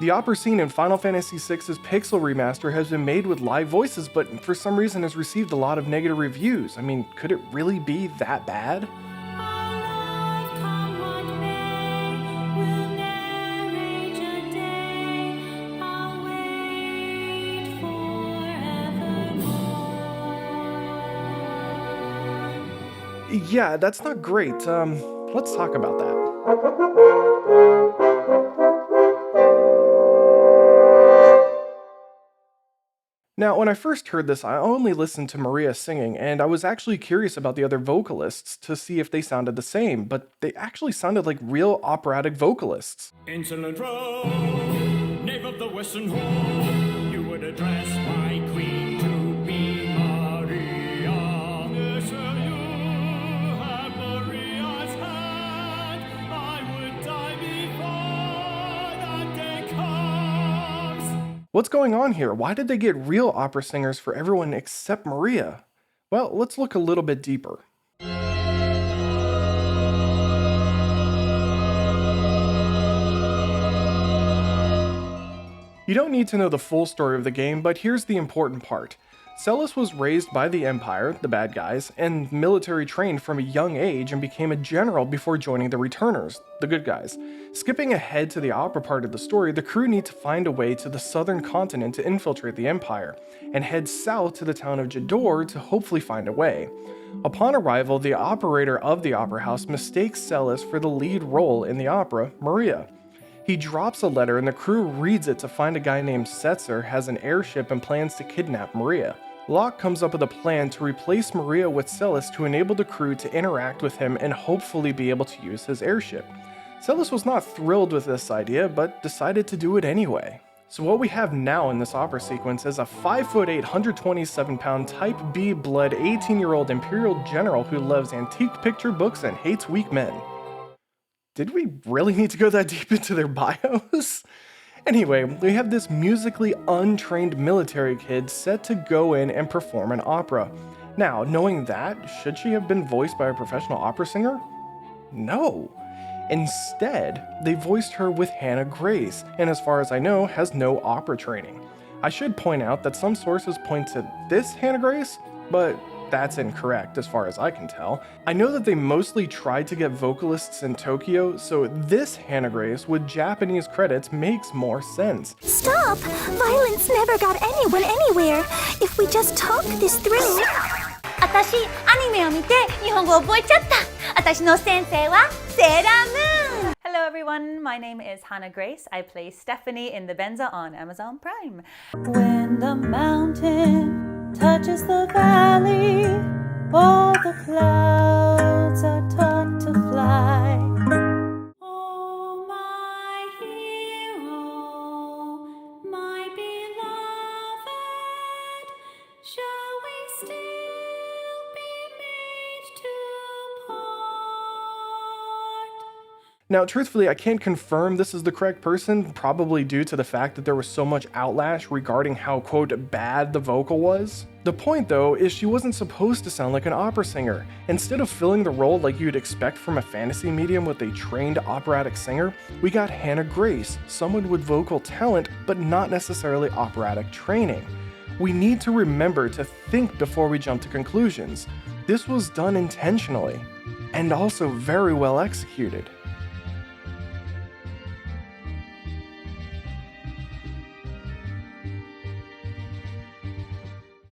The opera scene in Final Fantasy VI's Pixel Remaster has been made with live voices, but for some reason has received a lot of negative reviews. I mean, could it really be that bad? Yeah, that's not great. Let's talk about that. Now, when I first heard this, I only listened to Maria singing, and I was actually curious about the other vocalists to see if they sounded the same, but they actually sounded like real operatic vocalists. Insolent rogue, knave of the western hall, you would address my queen to be Maria. Yes, sir, you have Maria's hand. I would die before that day comes. What's going on here? Why did they get real opera singers for everyone except Maria? Well, let's look a little bit deeper. You don't need to know the full story of the game, but here's the important part. Celes was raised by the Empire, the bad guys, and military trained from a young age and became a general before joining the Returners, the good guys. Skipping ahead to the opera part of the story, the crew need to find a way to the southern continent to infiltrate the Empire, and head south to the town of Jador to hopefully find a way. Upon arrival, the operator of the opera house mistakes Celes for the lead role in the opera, Maria. He drops a letter and the crew reads it to find a guy named Setzer has an airship and plans to kidnap Maria. Locke comes up with a plan to replace Maria with Celes to enable the crew to interact with him and hopefully be able to use his airship. Celes was not thrilled with this idea, but decided to do it anyway. So what we have now in this opera sequence is a 5'8", 127-pound Type B blood 18-year-old Imperial general who loves antique picture books and hates weak men. Did we really need to go that deep into their bios? Anyway, we have this musically untrained military kid set to go in and perform an opera. Now, knowing that, should she have been voiced by a professional opera singer? No. Instead, they voiced her with Hannah Grace, and as far as I know, has no opera training. I should point out that some sources point to this Hannah Grace, but that's incorrect as far as I can tell. I know that they mostly tried to get vocalists in Tokyo, so this Hannah Grace with Japanese credits makes more sense. Stop! Violence never got anyone anywhere. If we just talk this through. 私、アニメを見て日本語覚えちゃった。私の先生はセーラームーン。 Hello everyone, my name is Hannah Grace. I play Stephanie in The Benza on Amazon Prime. When the mountain touches the valley, all the clouds are taught to fly. Oh, my hero, my beloved, shall we still be made to part? Now, truthfully, I can't confirm this is the correct person, probably due to the fact that there was so much outlash regarding how, quote, bad the vocal was. The point, though, is she wasn't supposed to sound like an opera singer. Instead of filling the role like you'd expect from a fantasy medium with a trained operatic singer, we got Hannah Grace, someone with vocal talent, but not necessarily operatic training. We need to remember to think before we jump to conclusions. This was done intentionally, and also very well executed.